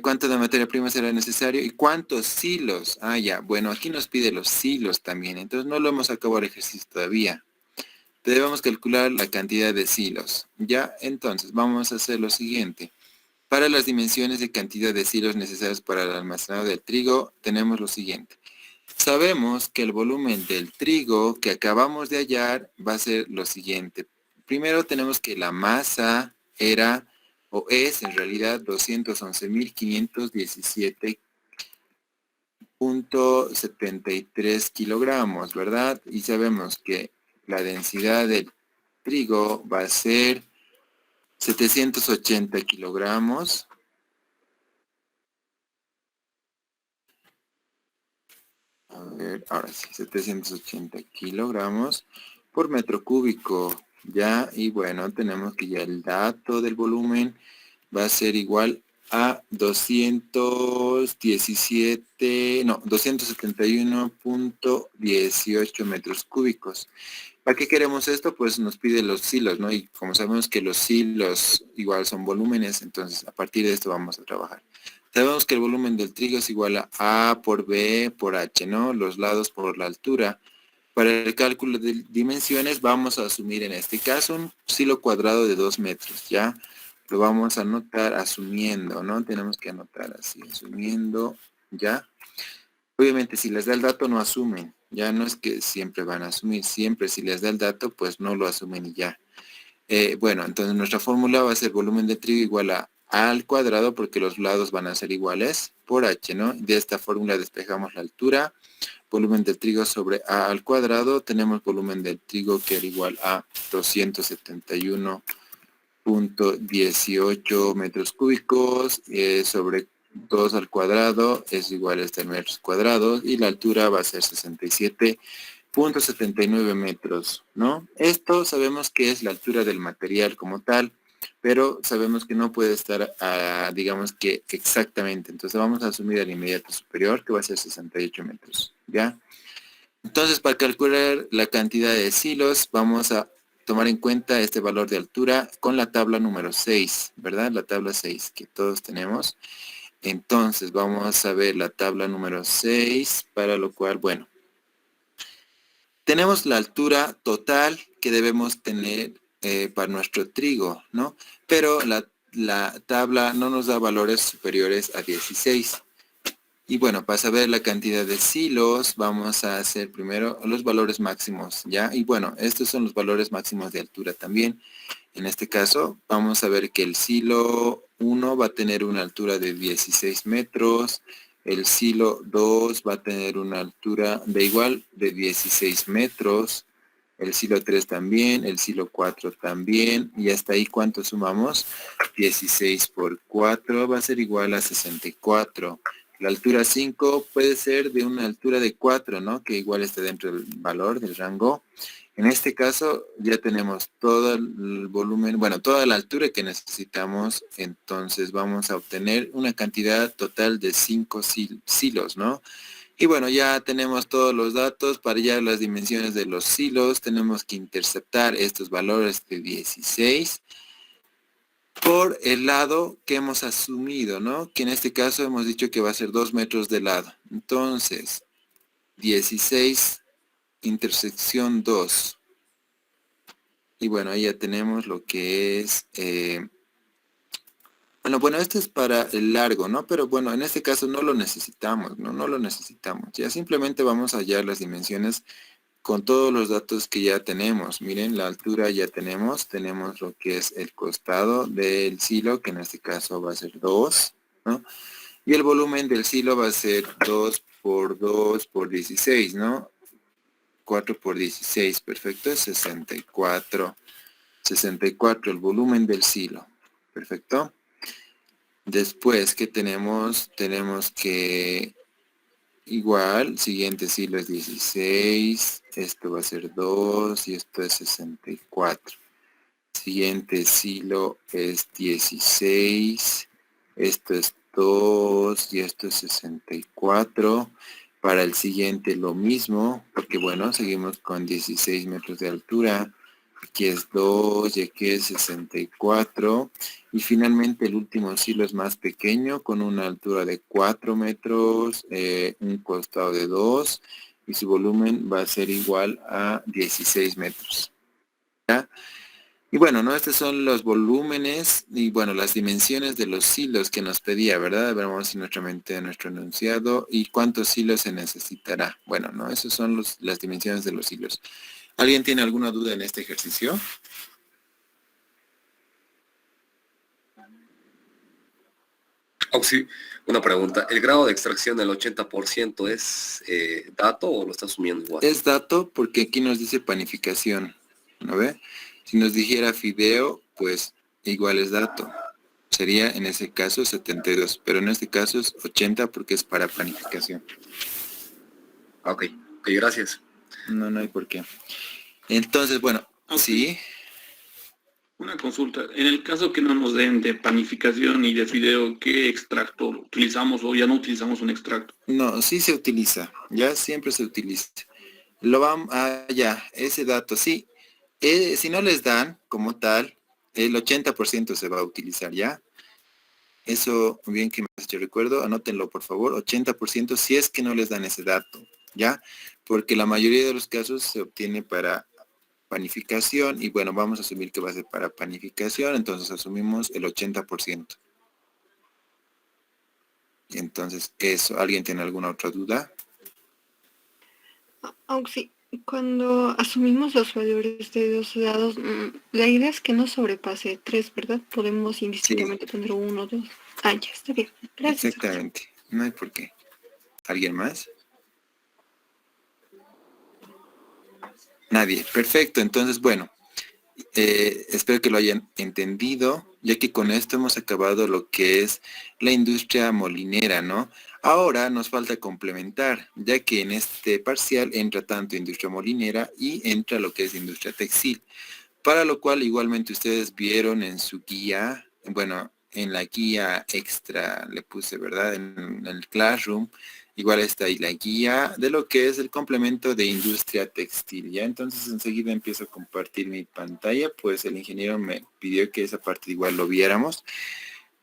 ¿Cuánto de materia prima será necesario? ¿Y cuántos silos? Ah, ya. Bueno, aquí nos pide los silos también. Entonces no lo hemos acabado el ejercicio todavía. Debemos calcular la cantidad de silos. Ya, entonces, vamos a hacer lo siguiente. Para las dimensiones de cantidad de silos necesarios para el almacenado del trigo, tenemos lo siguiente. Sabemos que el volumen del trigo que acabamos de hallar va a ser lo siguiente. Primero tenemos que la masa era, o es en realidad, 211.517.73 kilogramos, ¿verdad? Y sabemos que la densidad del trigo va a ser 780 kilogramos. A ver, ahora sí, 780 kilogramos por metro cúbico, ¿ya? Y bueno, tenemos que ya el dato del volumen va a ser igual a 271.18 metros cúbicos. ¿Para qué queremos esto? Pues nos pide los silos, ¿no? Y como sabemos que los silos igual son volúmenes, entonces a partir de esto vamos a trabajar. Sabemos que el volumen del trigo es igual a A por B por H, ¿no? Los lados por la altura. Para el cálculo de dimensiones vamos a asumir en este caso un silo cuadrado de 2 metros, ¿ya? Lo vamos a anotar asumiendo, ¿no? Tenemos que anotar así, asumiendo, ¿ya? Obviamente si les da el dato no asumen, ya no es que siempre van a asumir, siempre si les da el dato pues no lo asumen y ya. Bueno, entonces nuestra fórmula va a ser volumen de trigo igual a al cuadrado porque los lados van a ser iguales por H, ¿no? De esta fórmula despejamos la altura, volumen del trigo sobre A al cuadrado, tenemos volumen del trigo que era igual a 271.18 metros cúbicos sobre 2 al cuadrado es igual a este metros cuadrados y la altura va a ser 67.79 metros, ¿no? Esto sabemos que es la altura del material como tal, pero sabemos que no puede estar, digamos que exactamente. Entonces vamos a asumir el inmediato superior, que va a ser 68 metros, ¿ya? Entonces, para calcular la cantidad de silos, vamos a tomar en cuenta este valor de altura con la tabla número 6, ¿verdad? La tabla 6 que todos tenemos. Entonces, vamos a ver la tabla número 6, para lo cual, bueno, tenemos la altura total que debemos tener para nuestro trigo, ¿no? Pero la tabla no nos da valores superiores a 16. Y bueno, para saber la cantidad de silos, vamos a hacer primero los valores máximos, ¿ya? Y bueno, estos son los valores máximos de altura también. En este caso, vamos a ver que el silo 1 va a tener una altura de 16 metros, el silo 2 va a tener una altura de igual de 16 metros, el silo 3 también, el silo 4 también, y hasta ahí ¿cuánto sumamos? 16 por 4 va a ser igual a 64. La altura 5 puede ser de una altura de 4, ¿no? Que igual está dentro del valor, del rango. En este caso ya tenemos todo el volumen, bueno, toda la altura que necesitamos, entonces vamos a obtener una cantidad total de 5 silos, ¿no? Y bueno, ya tenemos todos los datos para ya las dimensiones de los silos, tenemos que interceptar estos valores de 16 por el lado que hemos asumido, ¿no? Que en este caso hemos dicho que va a ser 2 metros de lado. Entonces, 16 intersección 2. Y bueno, ahí ya tenemos lo que es... Bueno, esto es para el largo, ¿no? Pero bueno, en este caso no lo necesitamos, ¿no? No lo necesitamos. Ya simplemente vamos a hallar las dimensiones con todos los datos que ya tenemos. Miren, la altura ya tenemos lo que es el costado del silo, que en este caso va a ser 2, ¿no? Y el volumen del silo va a ser 2 por 2 por 16, ¿no? 4 por 16, perfecto, es 64. 64 el volumen del silo, perfecto. Después, ¿qué tenemos? Tenemos que igual, siguiente silo es 16, esto va a ser 2 y esto es 64. Siguiente silo es 16, esto es 2 y esto es 64. Para el siguiente lo mismo, porque bueno, seguimos con 16 metros de altura. Aquí es 2 y aquí es 64. Y finalmente el último silo es más pequeño con una altura de 4 metros, un costado de 2 y su volumen va a ser igual a 16 metros. ¿Ya? Y bueno, ¿no? Estos son los volúmenes y bueno, las dimensiones de los silos que nos pedía, ¿verdad? Vamos nuevamente a nuestro enunciado y cuántos silos se necesitará. Bueno, ¿no? Esas son las dimensiones de los silos. ¿Alguien tiene alguna duda en este ejercicio? Sí, una pregunta. ¿El grado de extracción del 80% es dato o lo está asumiendo igual? Es dato porque aquí nos dice panificación, ¿no ve? Si nos dijera fideo, pues igual es dato. Sería en ese caso 72, pero en este caso es 80 porque es para panificación. Ok, gracias. No hay por qué. Entonces, bueno, Ok. sí. Una consulta. En el caso que no nos den de panificación y de fideo, ¿qué extracto utilizamos o ya no utilizamos un extracto? No, sí se utiliza, ya siempre se utiliza. Lo vamos, ya, ese dato, sí. Si no les dan como tal, el 80% se va a utilizar, ¿ya? Eso, bien que me has hecho recuerdo, anótenlo por favor, 80% si es que no les dan ese dato, ¿ya? Porque la mayoría de los casos se obtiene para panificación y bueno, vamos a asumir que va a ser para panificación, entonces asumimos el 80%. Entonces, eso, ¿alguien tiene alguna otra duda? Aunque sí, cuando asumimos los valores de dos dados, la idea es que no sobrepase 3, ¿verdad? Podemos Sí, indistintamente poner 1, 2. Ah, ya está bien. Gracias. exactamente. No hay por qué. ¿Alguien más? Nadie. Perfecto. Entonces, bueno, espero que lo hayan entendido, ya que con esto hemos acabado lo que es la industria molinera, ¿no? Ahora nos falta complementar, ya que en este parcial entra tanto industria molinera y entra lo que es industria textil, para lo cual igualmente ustedes vieron en su guía, bueno, en la guía extra le puse, ¿verdad? En el Classroom, igual está ahí la guía de lo que es el complemento de industria textil, ¿ya? Entonces enseguida empiezo a compartir mi pantalla, pues el ingeniero me pidió que esa parte igual lo viéramos.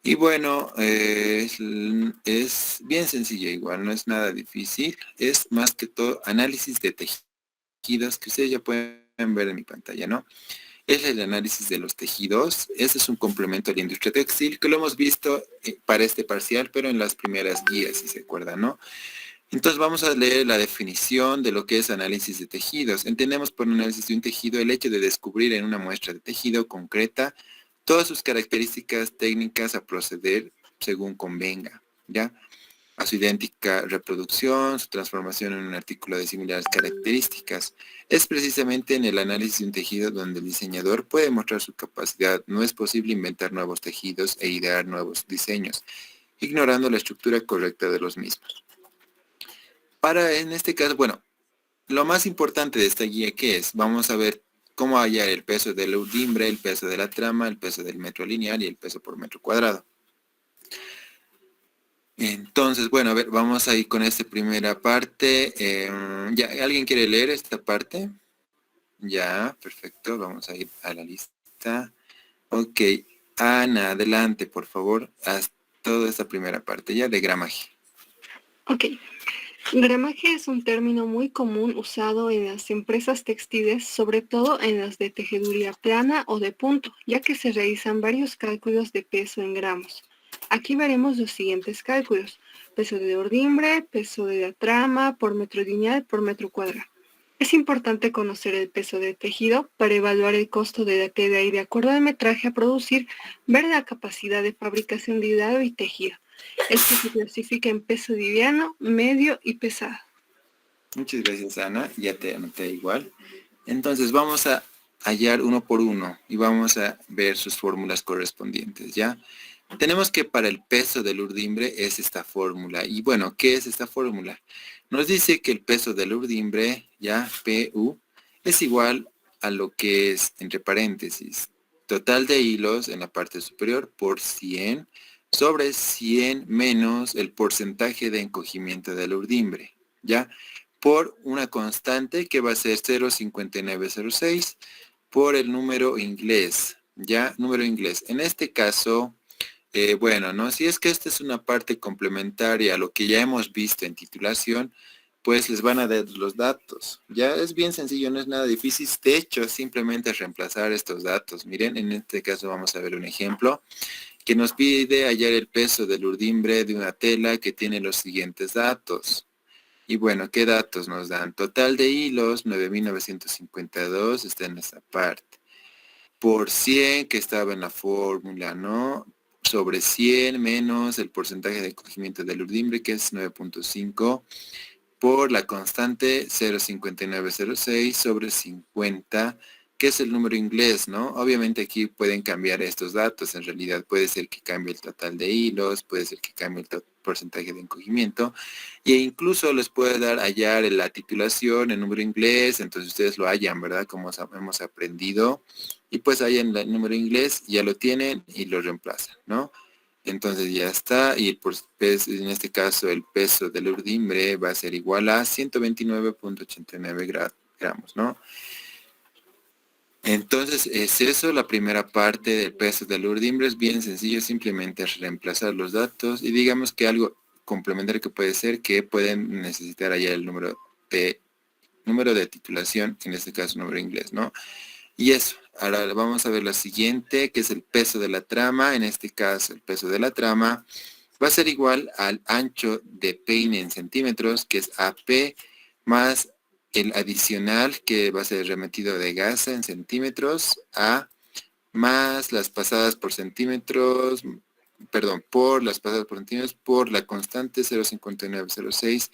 Y bueno, es bien sencillo igual, no es nada difícil, es más que todo análisis de tejidos que ustedes ya pueden ver en mi pantalla, ¿no? Es el análisis de los tejidos. Este es un complemento a la industria textil que lo hemos visto para este parcial, pero en las primeras guías, si se acuerdan, ¿no? Entonces vamos a leer la definición de lo que es análisis de tejidos. Entendemos por análisis de un tejido el hecho de descubrir en una muestra de tejido concreta todas sus características técnicas a proceder según convenga, ¿ya? A su idéntica reproducción, su transformación en un artículo de similares características. Es precisamente en el análisis de un tejido donde el diseñador puede mostrar su capacidad. No es posible inventar nuevos tejidos e idear nuevos diseños, ignorando la estructura correcta de los mismos. En este caso, bueno, lo más importante de esta guía, ¿qué es? Vamos a ver cómo hallar el peso del urdimbre, el peso de la trama, el peso del metro lineal y el peso por metro cuadrado. Entonces, bueno, a ver, vamos a ir con esta primera parte. ¿Ya alguien quiere leer esta parte? Ya, perfecto, vamos a ir a la lista. Ok, Ana, adelante, por favor, haz toda esta primera parte ya de gramaje. Ok. Gramaje es un término muy común usado en las empresas textiles, sobre todo en las de tejeduría plana o de punto, ya que se realizan varios cálculos de peso en gramos. Aquí veremos los siguientes cálculos: peso de ordimbre, peso de la trama, por metro lineal, por metro cuadrado. Es importante conocer el peso del tejido para evaluar el costo de la tela y, de acuerdo al metraje a producir, ver la capacidad de fabricación de hilado y tejido. Esto se clasifica en peso liviano, medio y pesado. Muchas gracias, Ana, ya te anoté igual. Entonces vamos a hallar uno por uno y vamos a ver sus fórmulas correspondientes, ¿ya? Tenemos que para el peso del urdimbre es esta fórmula. Y bueno, ¿qué es esta fórmula? Nos dice que el peso del urdimbre, ya, PU, es igual a lo que es, entre paréntesis, total de hilos en la parte superior por 100 sobre 100 menos el porcentaje de encogimiento del urdimbre, ¿ya? Por una constante que va a ser 0,5906 por el número inglés, ¿ya? Número inglés. En este caso, bueno, ¿no? Si es que esta es una parte complementaria a lo que ya hemos visto en titulación, pues les van a dar los datos. Ya es bien sencillo, no es nada difícil. De hecho, simplemente reemplazar estos datos. Miren, en este caso vamos a ver un ejemplo que nos pide hallar el peso del urdimbre de una tela que tiene los siguientes datos. Y bueno, ¿qué datos nos dan? Total de hilos, 9.952, está en esta parte. Por 100, que estaba en la fórmula, ¿no? Sobre 100 menos el porcentaje de encogimiento del urdimbre, que es 9.5, por la constante 0,5906 sobre 50, que es el número inglés, ¿no? Obviamente aquí pueden cambiar estos datos, en realidad puede ser que cambie el total de hilos, puede ser que cambie el porcentaje de encogimiento, Y incluso les puede dar hallar la titulación, el número inglés, entonces ustedes lo hallan, ¿verdad? Como hemos aprendido. Y pues hallan el número inglés, ya lo tienen y lo reemplazan, ¿no? Entonces ya está, y por en este caso el peso del urdimbre va a ser igual a 129.89 gramos, ¿no? Entonces es eso, la primera parte del peso del urdimbre es bien sencillo, simplemente es reemplazar los datos y digamos que algo complementario que puede ser que pueden necesitar allá el número de titulación, en este caso número inglés, ¿no? Y eso, ahora vamos a ver la siguiente, que es el peso de la trama. En este caso, el peso de la trama va a ser igual al ancho de peine en centímetros, que es AP, más el adicional, que va a ser remetido de gasa en centímetros, A, más las pasadas por centímetros, perdón, por las pasadas por centímetros, por la constante 0,5906,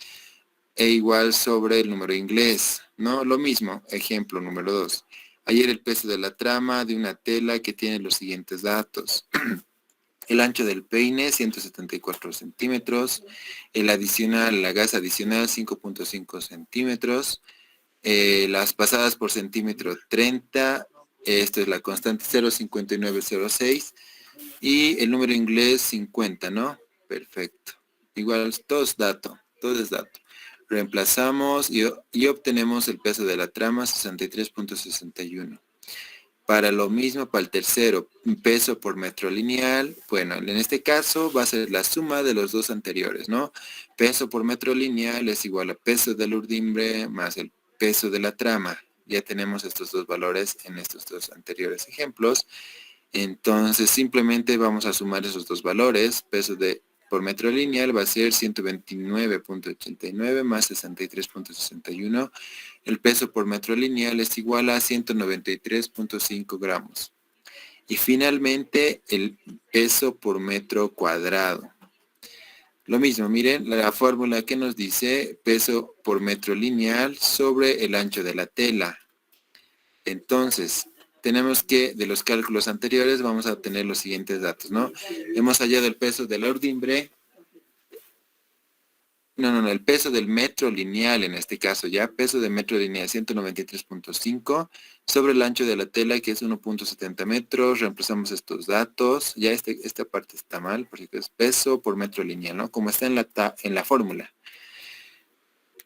e igual sobre el número inglés, ¿no? Lo mismo, ejemplo número 2. Ayer el peso de la trama de una tela que tiene los siguientes datos. El ancho del peine, 174 centímetros. La gasa adicional, 5.5 centímetros. Las pasadas por centímetro, 30. Esto es la constante 0,5906. Y el número inglés, 50, ¿no? Perfecto. Igual, todo es dato. Reemplazamos y obtenemos el peso de la trama, 63.61. Para lo mismo, para el tercero, peso por metro lineal, bueno, en este caso va a ser la suma de los dos anteriores, ¿no? Peso por metro lineal es igual a peso del urdimbre más el peso de la trama. Ya tenemos estos dos valores en estos dos anteriores ejemplos. Entonces, simplemente vamos a sumar esos dos valores. Peso por metro lineal va a ser 129.89 más 63.61. El peso por metro lineal es igual a 193.5 gramos. Y finalmente, el peso por metro cuadrado. Lo mismo, miren la fórmula que nos dice peso por metro lineal sobre el ancho de la tela. Entonces, tenemos que, de los cálculos anteriores, vamos a obtener los siguientes datos, ¿no? Hemos hallado el peso del urdimbre. El peso del metro lineal en este caso, ya, peso de metro lineal 193.5 sobre el ancho de la tela que es 1.70 metros, reemplazamos estos datos, ya esta parte está mal, porque es peso por metro lineal, ¿no? Como está en la fórmula.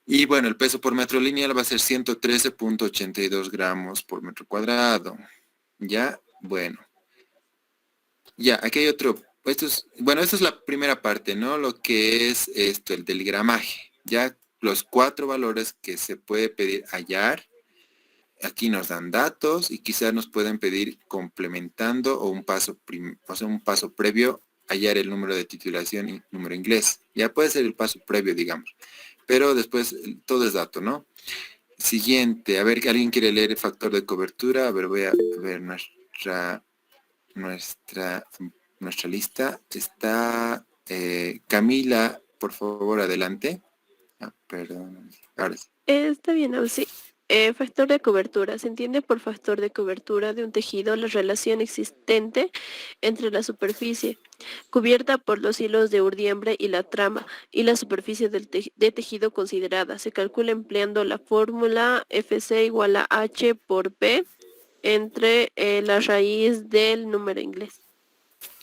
Y bueno, el peso por metro lineal va a ser 113.82 gramos por metro cuadrado, ya, bueno. Ya, aquí hay otro. Esta es la primera parte, ¿no? Lo que es esto, el del gramaje. Ya los 4 valores que se puede pedir hallar. Aquí nos dan datos y quizás nos pueden pedir complementando o un paso previo hallar el número de titulación y número inglés. Ya puede ser el paso previo, digamos. Pero después todo es dato, ¿no? Siguiente, a ver, ¿alguien quiere leer el factor de cobertura? A ver, voy a ver nuestra lista. Está Camila, por favor, adelante. Perdón. Ahora sí. Está bien, sí. Factor de cobertura. Se entiende por factor de cobertura de un tejido la relación existente entre la superficie cubierta por los hilos de urdiembre y la trama y la superficie de tejido considerada. Se calcula empleando la fórmula FC igual a H por P entre la raíz del número inglés.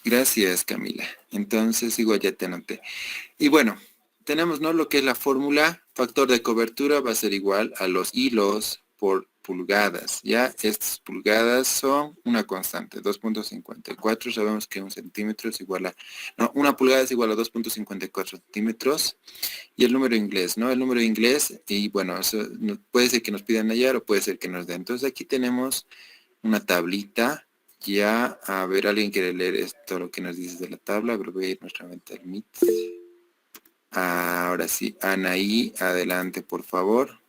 Gracias, Camila. Entonces, igual ya te anoté. Y bueno, tenemos, ¿no? Lo que es la fórmula, factor de cobertura va a ser igual a los hilos por pulgadas. Ya, estas pulgadas son una constante, 2.54. Sabemos que un centímetro es igual a... No, una pulgada es igual a 2.54 centímetros. Y el número inglés, ¿no? El número inglés, y bueno, eso puede ser que nos pidan hallar o puede ser que nos den. Entonces, aquí tenemos una tablita. Ya, a ver, ¿alguien quiere leer esto, lo que nos dice de la tabla? Pero voy a ir nuevamente al Meet. Ahora sí, Anaí, adelante, por favor.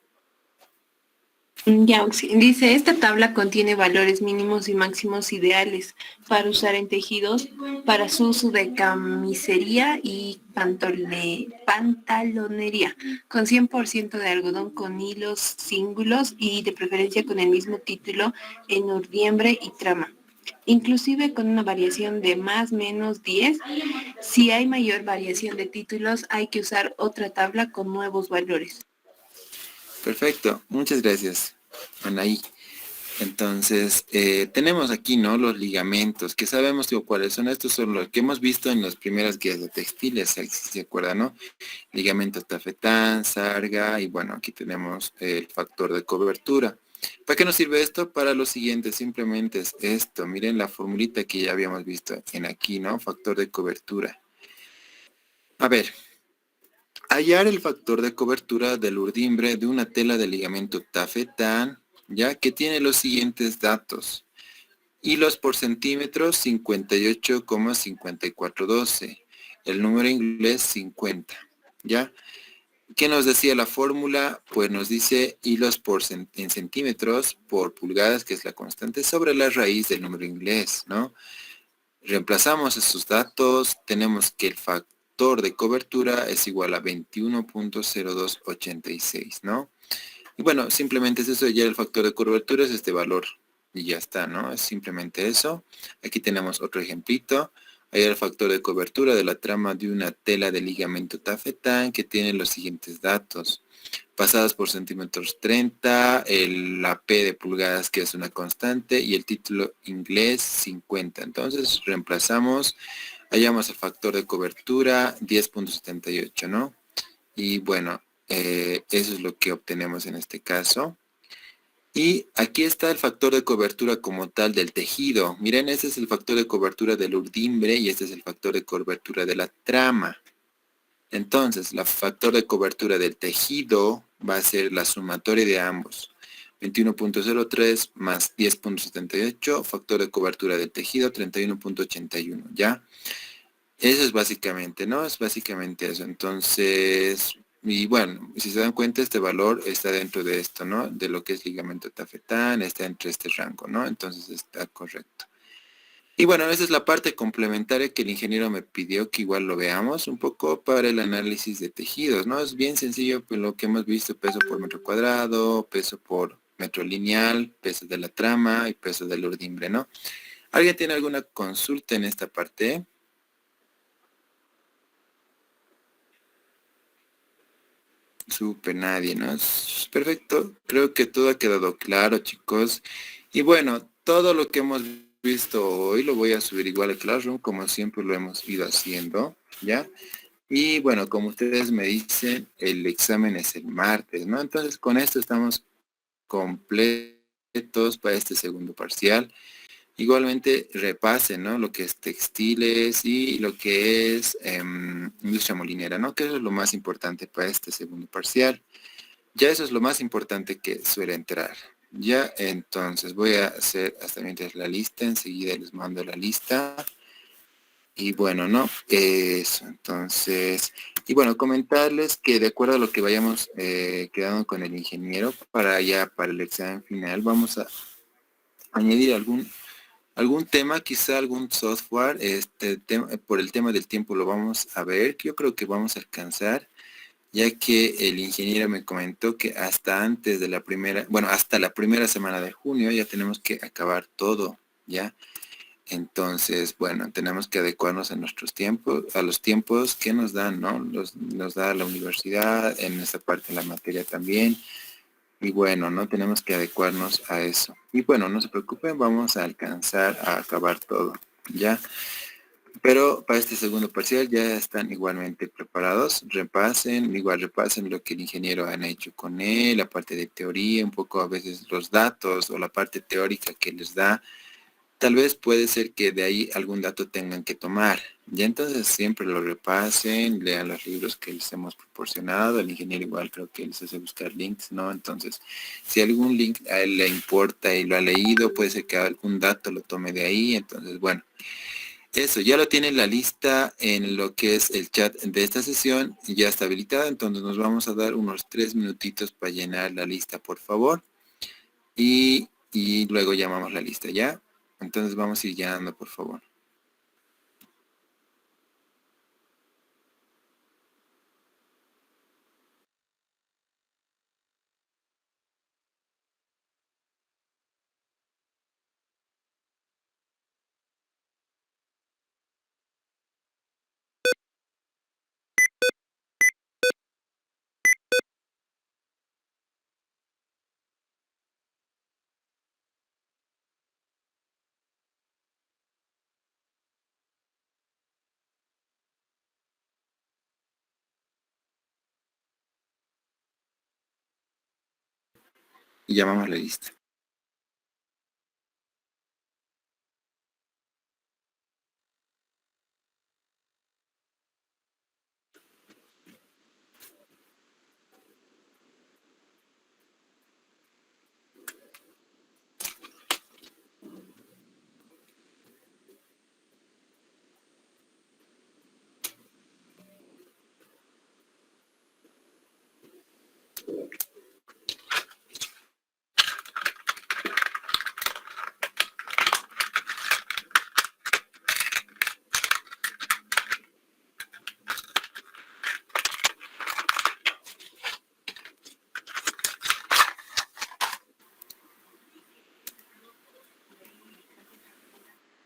Ya, sí. Dice, esta tabla contiene valores mínimos y máximos ideales para usar en tejidos para su uso de camisería y pantalonería, con 100% de algodón con hilos cíngulos y de preferencia con el mismo título en urdiembre y trama. inclusive con una variación de más menos 10. Si hay mayor variación de títulos, hay que usar otra tabla con nuevos valores. Perfecto, muchas gracias, Anaí. Entonces, tenemos aquí, ¿no? Los ligamentos, que sabemos digo, cuáles son. Estos son los que hemos visto en las primeras guías de textiles, si se acuerdan, ¿no? Ligamento tafetán, sarga, y bueno, aquí tenemos el factor de cobertura. ¿Para qué nos sirve esto? Para lo siguiente, simplemente es esto. Miren la formulita que ya habíamos visto en aquí, ¿no? Factor de cobertura. A ver, hallar el factor de cobertura del urdimbre de una tela de ligamento tafetán, ya que tiene los siguientes datos. Hilos por centímetro 58,5412. El número inglés 50. ¿Ya? ¿Qué nos decía la fórmula? Pues nos dice hilos en centímetros por pulgadas, que es la constante, sobre la raíz del número inglés, ¿no? Reemplazamos esos datos, tenemos que el factor de cobertura es igual a 21,0286, ¿no? Y bueno, simplemente es eso, ya el factor de cobertura es este valor y ya está, ¿no? Es simplemente eso. Aquí tenemos otro ejemplito. Hay el factor de cobertura de la trama de una tela de ligamento tafetán que tiene los siguientes datos. Pasadas por centímetros 30, la P de pulgadas que es una constante y el título inglés 50. Entonces reemplazamos, hallamos el factor de cobertura 10,78, ¿no? Y bueno, eso es lo que obtenemos en este caso. Y aquí está el factor de cobertura como tal del tejido. Miren, este es el factor de cobertura del urdimbre y este es el factor de cobertura de la trama. Entonces, el factor de cobertura del tejido va a ser la sumatoria de ambos. 21,03 más 10,78, factor de cobertura del tejido 31,81, ¿ya? Eso es básicamente, ¿no? Es básicamente eso. Entonces, y bueno, si se dan cuenta, este valor está dentro de esto, ¿no? De lo que es ligamento tafetán, está entre este rango, ¿no? Entonces está correcto. Y bueno, esa es la parte complementaria que el ingeniero me pidió que igual lo veamos un poco para el análisis de tejidos, ¿no? Es bien sencillo, pues lo que hemos visto, peso por metro cuadrado, peso por metro lineal, peso de la trama y peso del urdimbre, ¿no? ¿Alguien tiene alguna consulta en esta parte? Súper nadie, ¿no? Perfecto. Creo que todo ha quedado claro, chicos. Y bueno, todo lo que hemos visto hoy lo voy a subir igual a Classroom, como siempre lo hemos ido haciendo, ¿ya? Y bueno, como ustedes me dicen, el examen es el martes, ¿no? Entonces, con esto estamos completos para este segundo parcial. Igualmente repasen, ¿no? Lo que es textiles y lo que es industria molinera, ¿no? Que eso es lo más importante para este segundo parcial. Ya eso es lo más importante que suele entrar. Ya, entonces voy a hacer hasta mientras la lista, enseguida les mando la lista. Y bueno, ¿no? Eso, entonces, y bueno, comentarles que de acuerdo a lo que vayamos quedando con el ingeniero, para el examen final, vamos a añadir algún tema, quizá algún software, por el tema del tiempo lo vamos a ver, que yo creo que vamos a alcanzar, ya que el ingeniero me comentó que hasta antes de la primera, bueno, hasta la primera semana de junio ya tenemos que acabar todo, ¿ya? Entonces, bueno, tenemos que adecuarnos a nuestros tiempos, a los tiempos que nos dan, ¿no? Nos da la universidad, en esta parte de la materia también. Y bueno, no tenemos que adecuarnos a eso. Y bueno, no se preocupen, vamos a alcanzar a acabar todo, ¿ya? Pero para este segundo parcial ya están igualmente preparados. Repasen lo que el ingeniero han hecho con él, la parte de teoría, un poco a veces los datos o la parte teórica que les da. Tal vez puede ser que de ahí algún dato tengan que tomar. Ya entonces siempre lo repasen, lean los libros que les hemos proporcionado. El ingeniero igual creo que les hace buscar links, ¿no? Entonces, si algún link a él le importa y lo ha leído, puede ser que algún dato lo tome de ahí. Entonces, bueno, eso ya lo tiene la lista en lo que es el chat de esta sesión. Ya está habilitada, entonces nos vamos a dar unos 3 minutitos para llenar la lista, por favor. Y luego llamamos la lista, ¿ya? Entonces vamos a ir llenando, por favor. y llamamos la lista.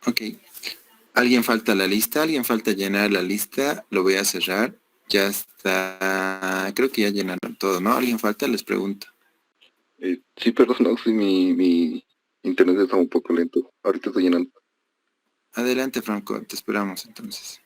Ok. ¿Alguien falta la lista? ¿Alguien falta llenar la lista? Lo voy a cerrar. Ya está. Creo que ya llenaron todo, ¿no? ¿Alguien falta? Les pregunto. Sí, perdón, no, sí, mi internet está un poco lento. Ahorita estoy llenando. Adelante, Franco. Te esperamos entonces.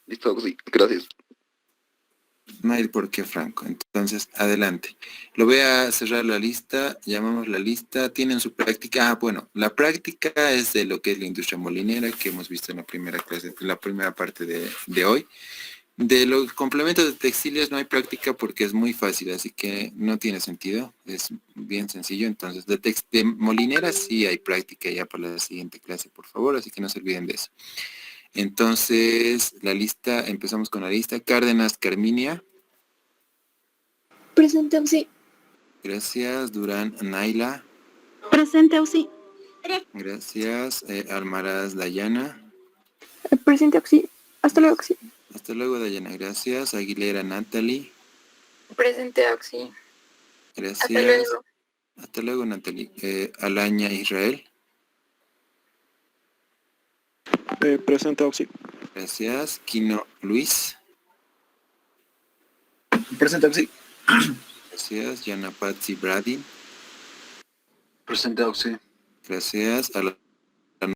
Listo, sí, gracias. No hay por qué, Franco. Entonces, adelante. Lo voy a cerrar la lista. Llamamos la lista. Tienen su práctica. Bueno, la práctica es de lo que es la industria molinera que hemos visto en la primera clase, en la primera parte de hoy. De los complementos de textiles no hay práctica porque es muy fácil, así que no tiene sentido. Es bien sencillo. Entonces, de molinera sí hay práctica ya para la siguiente clase, por favor. Así que no se olviden de eso. Entonces, la lista, empezamos con la lista. Cárdenas Carminia. Presente, Auxi. Gracias. Durán Naila. Presente, Auxi. Gracias. Almaraz Dayana. Presente, Auxi. Hasta luego, Auxi. Hasta luego, Dayana. Gracias. Aguilera Natalie. Presente, Auxi. Gracias. Hasta luego. Hasta luego, Natalie. Alaña Israel. Presente, Auxi. Gracias. Quino Luis. Presente, Auxi. Gracias. Yana Patsy Brady. Presente, Auxi. Gracias.